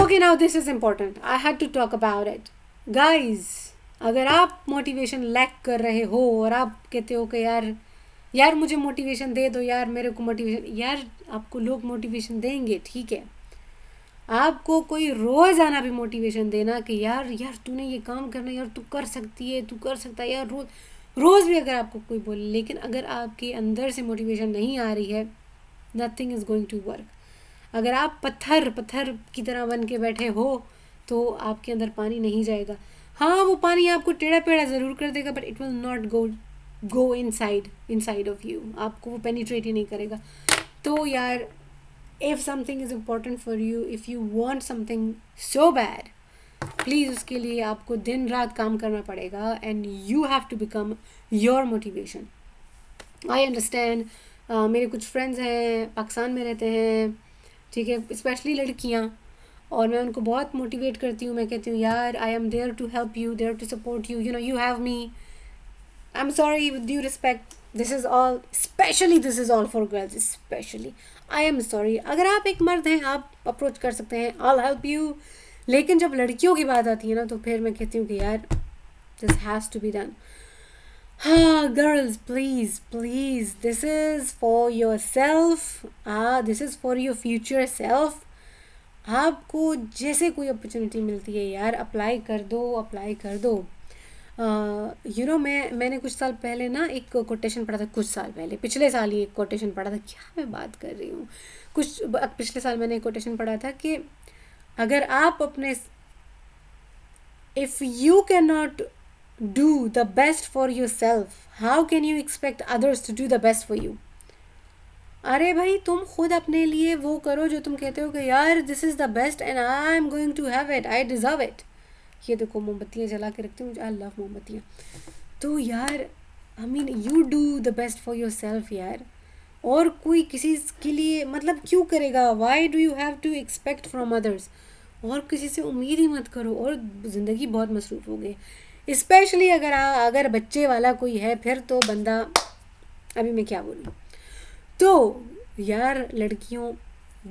Okay, now this is important, I had to talk about it guys. अगर आप motivation lack कर रहे हो और आप कहते हो कि यार यार मुझे मोटिवेशन दे दो यार, मेरे को मोटिवेशन, यार आपको लोग मोटिवेशन देंगे, ठीक है. आपको कोई रोज़ आना भी मोटिवेशन देना कि यार यार तूने ये काम करना है, यार तू कर सकती है, तू कर सकता है यार, रोज़ भी अगर आपको कोई बोले, लेकिन अगर आपके अंदर से मोटिवेशन नहीं आ रही है, nothing is going to work. अगर आप पत्थर पत्थर की तरह बन के बैठे हो तो आपके अंदर पानी नहीं जाएगा. हाँ, वो पानी आपको टेढ़ा पेढ़ा ज़रूर कर देगा, but it will not go inside of you. आपको वो पेनिट्रेट ही नहीं करेगा. तो यार, if something is important for you, if you want something so bad, प्लीज़ उसके लिए आपको दिन रात काम करना पड़ेगा. And you have to become your motivation. I understand. मेरे कुछ फ्रेंड्स हैं पाकिस्तान में रहते हैं, ठीक है, स्पेशली लड़कियाँ, और मैं उनको बहुत मोटिवेट करती हूँ. मैं कहती हूँ यार I am there to help you, there to support you, you know, you have me. I'm sorry, with due respect, this is all, especially this is all for girls, especially. I am sorry. अगर आप एक मर्द हैं, आप approach कर सकते हैं, I'll help you. लेकिन जब लड़कियों की बात आती है ना, तो फिर मैं कहती हूँ कि यार this has to be done. हाँ, girls, please, please, this is for yourself. This is for your future self. आपको जैसे कोई अपॉर्चुनिटी मिलती है यार, अप्लाई कर दो. यू नो, मैंने कुछ साल पहले ना एक कोटेशन पढ़ा था, कुछ साल पहले, पिछले साल ही एक कोटेशन पढ़ा था. क्या मैं बात कर रही हूँ, पिछले साल मैंने एक कोटेशन पढ़ा था कि अगर आप अपने, if you can not do the best for yourself, how can you expect others to do the best for you. अरे भाई, तुम खुद अपने लिए वो करो जो तुम कहते हो कि यार this is the best and I am going to have it, I deserve it. ये देखो, मोमबत्तियाँ जला के रखती हूँ, आई लव मोमबत्तियाँ. तो यार, I mean, you do the best for yourself यार. और कोई किसी के लिए मतलब क्यों करेगा? Why do you have to expect from others? और किसी से उम्मीद ही मत करो. और ज़िंदगी बहुत मसरूफ़ हो गई, स्पेशली अगर बच्चे वाला कोई है, फिर तो बंदा, अभी मैं क्या बोलूँ. तो यार लड़कियों,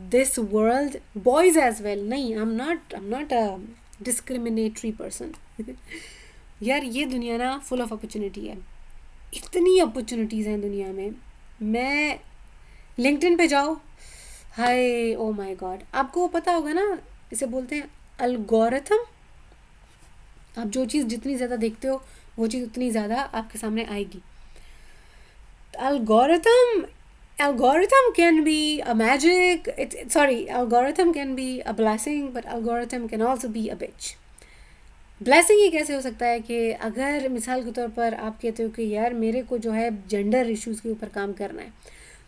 this world, boys as well, नहीं, I am not a discriminatory person. यार ये दुनिया ना फुल ऑफ अपॉर्चुनिटी है, इतनी अपॉर्चुनिटीज़ हैं दुनिया में. मैं लिंक्डइन पे जाओ, हाय ओ माय गॉड, आपको पता होगा ना, इसे बोलते हैं अलगोरिथम. आप जो चीज़ जितनी ज़्यादा देखते हो, वो चीज़ उतनी ज़्यादा आपके सामने आएगी. Algorithm can be a magic. Algorithm can be a blessing, but algorithm can also be a bitch. Blessing ये कैसे हो सकता है कि अगर मिसाल के तौर पर आप कहते हो कि यार मेरे को जो है जेंडर इश्यूज़ के ऊपर काम करना है,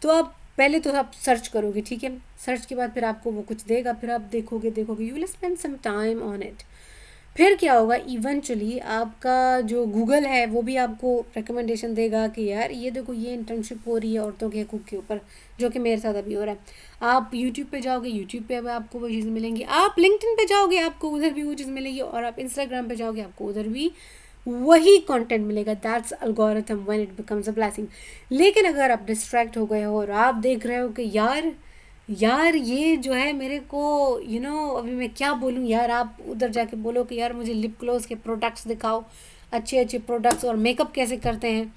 तो आप पहले तो आप सर्च करोगे, ठीक है. सर्च के बाद फिर आपको वो कुछ देगा, फिर आप देखोगे, you will spend some time on it. फिर क्या होगा, इवेंचुअली आपका जो गूगल है वो भी आपको रिकमेंडेशन देगा कि यार ये देखो, ये इंटर्नशिप हो रही है औरतों के हकूक़ के ऊपर, जो कि मेरे साथ अभी हो रहा है. आप यूट्यूब पे जाओगे, यूट्यूब पे आपको वो चीज़ मिलेंगी. आप लिंक्डइन पे जाओगे, आपको उधर भी वो चीज़ मिलेगी. और आप इंस्टाग्राम पे जाओगे, आपको उधर भी वही कंटेंट मिलेगा. That's algorithm when it becomes a blessing. लेकिन अगर आप डिस्ट्रैक्ट हो गए हो और आप देख रहे हो कि यार ये जो है मेरे को, यू नो, अभी मैं क्या बोलूँ यार, आप उधर जाके बोलो कि यार मुझे लिप ग्लोस के प्रोडक्ट्स दिखाओ, अच्छे अच्छे प्रोडक्ट्स, और मेकअप कैसे करते हैं.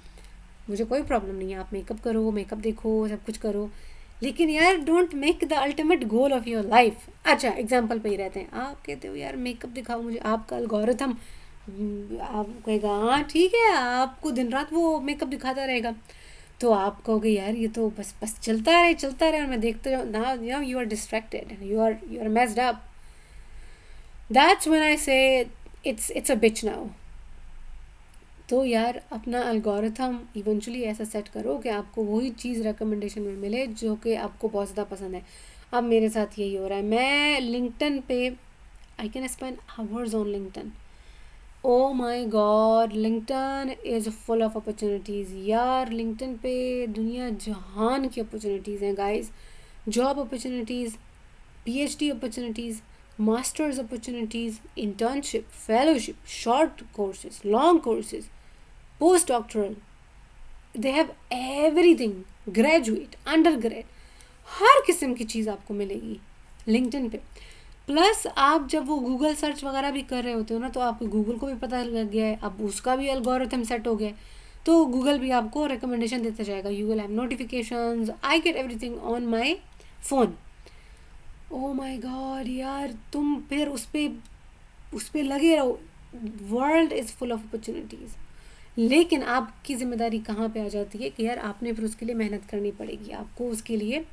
मुझे कोई प्रॉब्लम नहीं है, आप मेकअप करो, मेकअप देखो, सब कुछ करो, लेकिन यार don't make the ultimate goal of your life. अच्छा, एग्जाम्पल पे ही रहते हैं. आप कहते हो यार मेकअप दिखाओ मुझे, आपका एल्गोरिथम आप कहेगा हाँ ठीक है, आपको दिन रात वो मेकअप दिखाता रहेगा. तो आप कहोगे यार ये तो बस चलता रहे और मैं देखते जाऊँ. Now you are distracted, you are messed up. That's when I say it's a beach now. तो यार अपना एल्गोरिथम इवेंचुअली ऐसा सेट करो कि आपको वही चीज़ रिकमेंडेशन में मिले जो कि आपको बहुत ज़्यादा पसंद है. अब मेरे साथ यही हो रहा है. मैं लिंक्डइन पे, I can spend hours on LinkedIn. Oh my god, LinkedIn is full of opportunities. यार लिंक्डइन पे दुनिया जहान की अपॉर्चुनिटीज़ हैं guys. Job opportunities, PhD opportunities, masters opportunities, internship, fellowship, short courses, long courses, post doctoral, they have everything. Graduate, under grad, हर किस्म की चीज़ आपको मिलेगी लिंक्डइन पे. प्लस आप जब वो गूगल सर्च वगैरह भी कर रहे होते हो ना, तो आपको गूगल को भी पता लग गया है, अब उसका भी एल्गोरिथम सेट हो गया है, तो गूगल भी आपको रिकमेंडेशन देता जाएगा, you will have notifications, I get everything on my phone. Oh my god यार, तुम फिर उस पे लगे रहो। World is full of opportunities, लेकिन आपकी ज़िम्मेदारी कहाँ पे आ जाती है कि यार आपने फिर उसके लिए मेहनत करनी पड़ेगी, आपको उसके लिए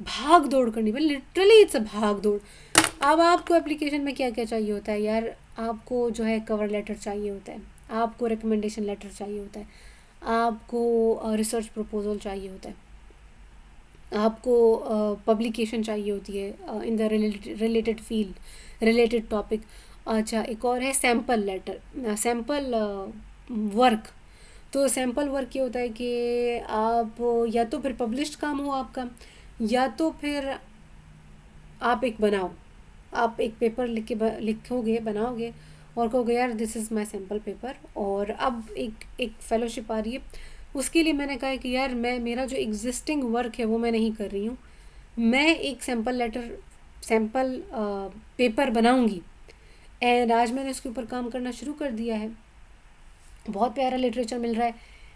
भाग दौड़ करनी पड़ेगी, लिटरली इट्स अ भाग दौड़। अब आपको एप्लीकेशन में क्या क्या चाहिए होता है यार, आपको जो है कवर लेटर चाहिए होता है, आपको रिकमेंडेशन लेटर चाहिए होता है, आपको रिसर्च प्रपोजल चाहिए होता है, आपको पब्लिकेशन चाहिए होती है in the related field, related topic. अच्छा, एक और है सैम्पल लेटर, सैम्पल वर्क। तो सैम्पल वर्क ये होता है कि आप या तो फिर पब्लिश्ड काम हो आपका, या तो फिर आप एक बनाओ, आप एक पेपर लिखोगे, बनाओगे और कहोगे यार this is my sample paper, और अब एक एक फेलोशिप आ रही है, उसके लिए मैंने कहा है कि यार मैं, मेरा जो एग्जिस्टिंग वर्क है वो मैं नहीं कर रही हूँ, मैं एक सैम्पल लेटर, सैम्पल पेपर बनाऊंगी। एंड आज मैंने उसके ऊपर काम करना शुरू कर दिया है, बहुत प्यारा लिटरेचर मिल रहा है,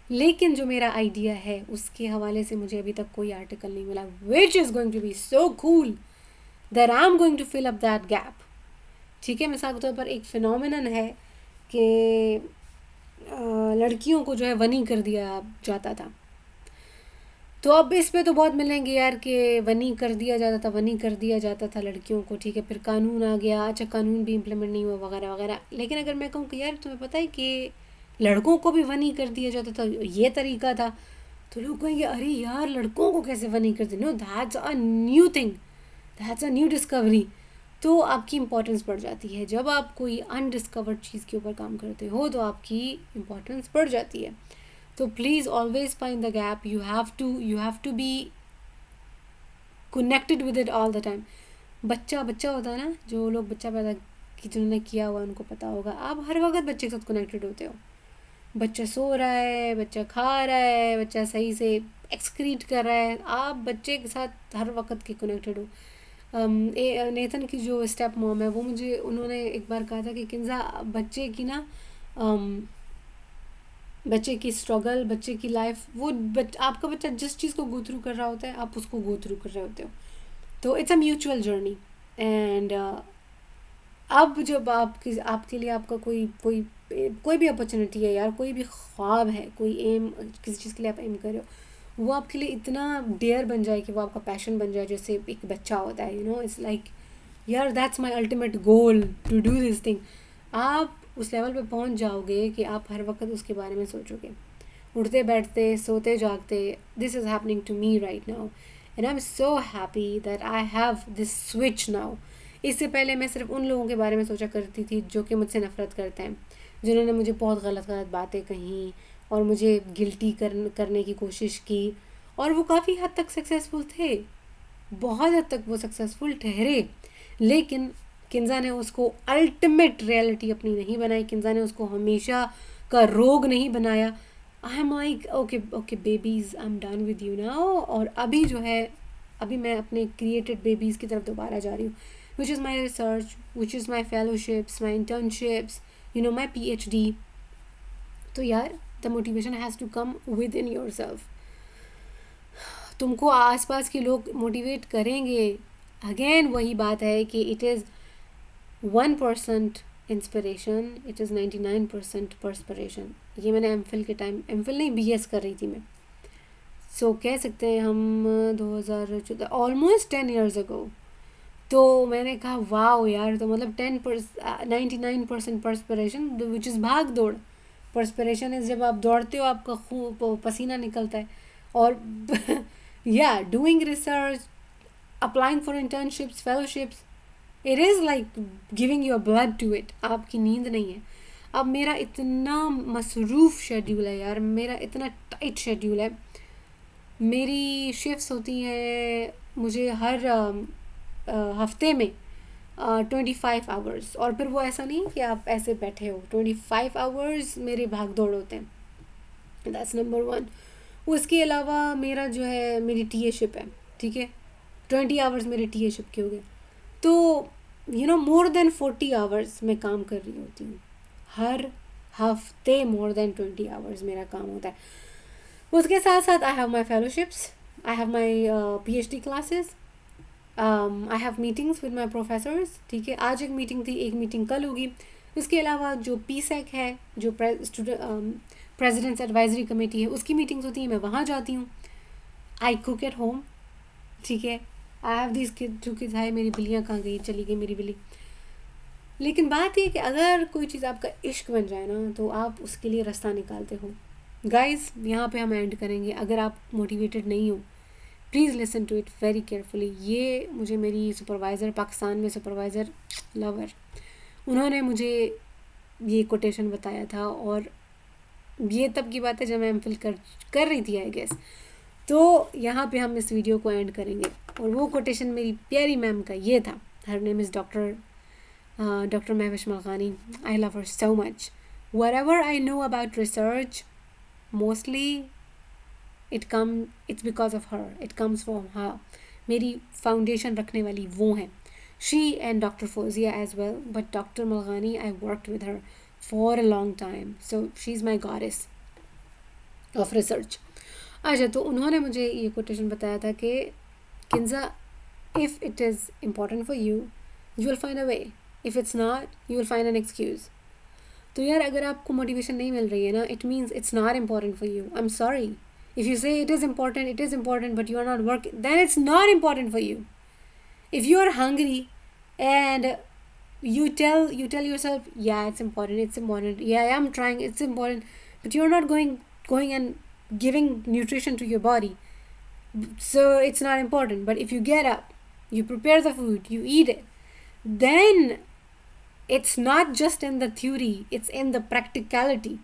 लेकिन जो मेरा आइडिया है उसके हवाले से मुझे अभी तक कोई आर्टिकल नहीं मिला, which is going to be so cool that I am going to fill up that gap. ठीक है, मिसाल के तौर पर एक फिनोमिनन है कि लड़कियों को जो है वनी कर दिया जाता था, तो अब इस पे तो बहुत मिलेंगे यार कि वनी कर दिया जाता था, वनी कर दिया जाता था लड़कियों को, ठीक है, फिर कानून आ गया, अच्छा कानून भी इम्प्लीमेंट नहीं हुआ वगैरह वगैरह। लेकिन अगर मैं कहूँ कि यार तुम्हें पता है कि लड़कों को भी वनी कर दिया जाता था, ये तरीका था, तो लोग कहेंगे अरे यार लड़कों को कैसे वनी कर दिया, no that's a new thing, that's a new discovery. तो आपकी इम्पोर्टेंस बढ़ जाती है, जब आप कोई अनडिस्कवर्ड चीज़ के ऊपर काम करते हो तो आपकी इम्पोर्टेंस बढ़ जाती है। तो please always find the gap, you have to be connected with it all the time. बच्चा बच्चा होता है ना, जो लोग बच्चा पैदा कि जिन्होंने किया हुआ उनको पता होगा, आप हर वक्त बच्चे के साथ कनेक्टेड होते हो, बच्चा सो रहा है, बच्चा खा रहा है, बच्चा सही से एक्सक्रीट कर रहा है, आप बच्चे के साथ हर वक्त के कनेक्टेड हो। नेथन की जो स्टेप मॉम है वो मुझे, उन्होंने एक बार कहा था कि किन्जा बच्चे की ना, बच्चे की स्ट्रगल, बच्चे की लाइफ, वो आपका बच्चा जिस चीज़ को गो थ्रू कर रहा होता है आप उसको गो थ्रू कर रहे होते हो, तो it's a mutual journey. And अब जब आपके लिए आपका कोई कोई कोई भी अपॉर्चुनिटी है यार, कोई भी ख्वाब है, कोई एम, किसी चीज़ के लिए आप एम कर रहे हो, वो आपके लिए इतना डेयर बन जाए कि वो आपका पैशन बन जाए, जैसे एक बच्चा होता है, इट्स लाइक यार that's my ultimate goal to do this thing. आप उस लेवल पे पहुंच जाओगे कि आप हर वक्त उसके बारे में सोचोगे, उठते बैठते सोते जागते। This is happening to me right now and I am so happy that I have this switch now. इससे पहले मैं सिर्फ उन लोगों के बारे में सोचा करती थी जो कि मुझसे नफ़रत करते हैं, जिन्होंने मुझे बहुत गलत गलत बातें कहीं और मुझे गिल्टी करने की कोशिश की, और वो काफ़ी हद तक सक्सेसफुल थे, बहुत हद तक वो सक्सेसफुल ठहरे, लेकिन किन्जा ने उसको अल्टीमेट रियलिटी अपनी नहीं बनाई, किन्जा ने उसको हमेशा का रोग नहीं बनाया। I am like okay okay babies, I am done with you now, और अभी जो है, अभी मैं अपने क्रिएटेड बेबीज़ की तरफ दोबारा जा रही हूँ, which is my research, which is my fellowships, my internships, my PhD। तो यार the motivation has to come within yourself. तुमको आसपास के लोग मोटिवेट करेंगे, अगेन वही बात है कि it is 1% inspiration, it is 99% perspiration. ये मैंने एमफिल के टाइम, एमफिल नहीं BS कर रही थी मैं, सो कह सकते हैं हम 2014, ऑलमोस्ट 10 years ago। तो मैंने कहा वाओ यार, तो मतलब 99% परस्पिरेशन विच इज़ भाग दौड़। परस्पिरेशन इज़ जब आप दौड़ते हो, आपका खून पसीना निकलता है, और या doing research, applying for internships, fellowships, it is like giving your blood to it. आपकी नींद नहीं है। अब मेरा इतना मसरूफ़ शेड्यूल है यार, मेरा इतना टाइट शेड्यूल है, मेरी शिफ्ट्स होती हैं मुझे हर हफ्ते में 25 hours, और फिर वो ऐसा नहीं कि आप ऐसे बैठे हो, 25 hours मेरे भाग दौड़ होते हैं, दैट्स नंबर 1। उसके अलावा मेरा जो है, मेरी TA शिप है, ठीक है, 20 hours मेरे TA शिप के हो गए। तो मोर देन 40 आवर्स मैं काम कर रही होती हूँ हर हफ्ते। मोर देन 20 आवर्स मेरा काम होता है। उसके साथ साथ I have my fellowships, I have my PhD classes, I have meetings with my professors. ठीक है, आज एक मीटिंग थी, एक मीटिंग कल होगी। उसके अलावा जो PSEC है, जो प्रेसिडेंट्स एडवाइजरी कमेटी है, उसकी मीटिंग्स होती हैं, मैं वहाँ जाती हूँ। I cook at home. ठीक है, आई हैव दिस किड, जो किड्स है। मेरी बिल्लियाँ कहाँ गई, चली गई मेरी बिल्ली। लेकिन बात ये कि अगर कोई चीज़ आपका इश्क बन जाए ना, तो आप उसके लिए रास्ता निकालते हो। गाइस, यहाँ पे हम एंड करेंगे। अगर आप मोटिवेटेड नहीं हो, please listen to it very carefully. ये मुझे मेरी सुपरवाइज़र, पाकिस्तान में सुपरवाइज़र लवर, उन्होंने मुझे ये कोटेशन बताया था। और ये तब की बात है जब मैं MPhil कर रही थी, आई गेस। तो यहाँ पे हम इस वीडियो को एंड करेंगे। और वो कोटेशन मेरी प्यारी मैम का ये था। Her name is doctor Mahvish Malkani. I love her so much. Whatever I know about research, mostly it's because of her. It comes from her. मेरी फाउंडेशन रखने वाली वो हैं। She and Dr. Fozia as well, but Dr. Malghani, I worked with her for a long time, so she's my goddess of research. अच्छा, तो उन्होंने मुझे ये कोटेशन बताया था कि Kinza, if it is important for you, you will find a way. If it's not, you will find an excuse. तो यार, अगर आपको मोटिवेशन नहीं मिल रही है ना, it means it's not important for you. I am sorry. If you say it is important but you are not working, then it's not important for you. If you are hungry and you tell yourself, yeah, it's important, yeah, I am trying, it's important, but you're not going and giving nutrition to your body, so it's not important. But if you get up, you prepare the food, you eat it, then it's not just in the theory, it's in the practicality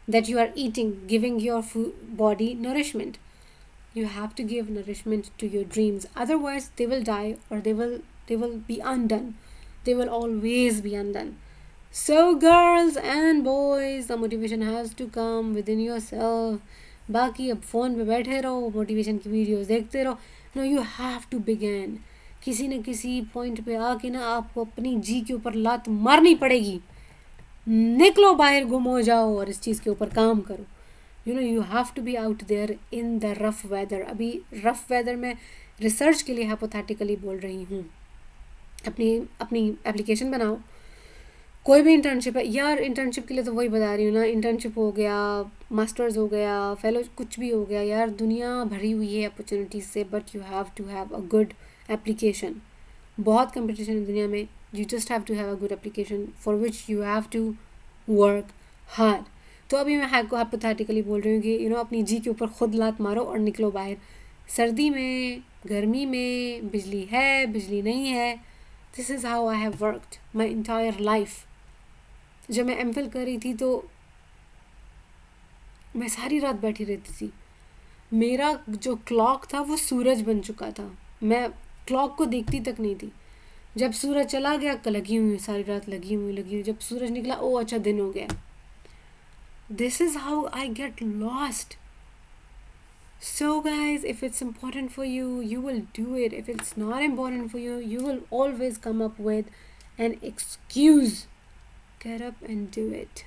that you are eating, giving your body nourishment. You have to give nourishment to your dreams, otherwise they will die, or they will be undone. They will always be undone. So girls and boys, the motivation has to come within yourself. बाकी अब phone पे बैठे रहो, motivation की videos देखते रहो. No, you have to begin. किसी न किसी पॉइंट पे आके ना आपको अपनी जी के ऊपर लात मारनी पड़ेगी. निकलो बाहर, गुम हो जाओ और इस चीज़ के ऊपर काम करो. You have to be out there in the rough weather. अभी रफ वेदर में रिसर्च के लिए हाइपोथेटिकली बोल रही हूँ. अपनी अपनी एप्लीकेशन बनाओ. कोई भी इंटर्नशिप है यार, इंटर्नशिप के लिए तो वही बता रही हूँ ना. इंटर्नशिप हो गया, मास्टर्स हो गया, फेलो, कुछ भी हो गया यार. दुनिया भरी हुई है अपॉर्चुनिटीज़ से, but you have to have a good application. बहुत कंपटीशन है दुनिया में. You just have to have a good application for which you have to work hard. तो अभी मैं हाइपोथेटिकली बोल रही हूँ कि अपनी जी के ऊपर खुद लात मारो और निकलो बाहर. सर्दी में, गर्मी में, बिजली है, बिजली नहीं है. This is how I have worked my entire life. जब मैं MPhil कर रही थी तो मैं सारी रात बैठी रहती थी. मेरा जो क्लॉक था वो सूरज बन चुका था. मैं क्लॉक को देखती तक नहीं थी. जब सूरज चला गया, लगी हुई सारी रात, लगी हुई. जब सूरज निकला, ओ अच्छा, दिन हो गया. This is how I get lost. So guys, if it's important for you, you will do it. If it's not important for you, you will always come up with an excuse. Get up and do it.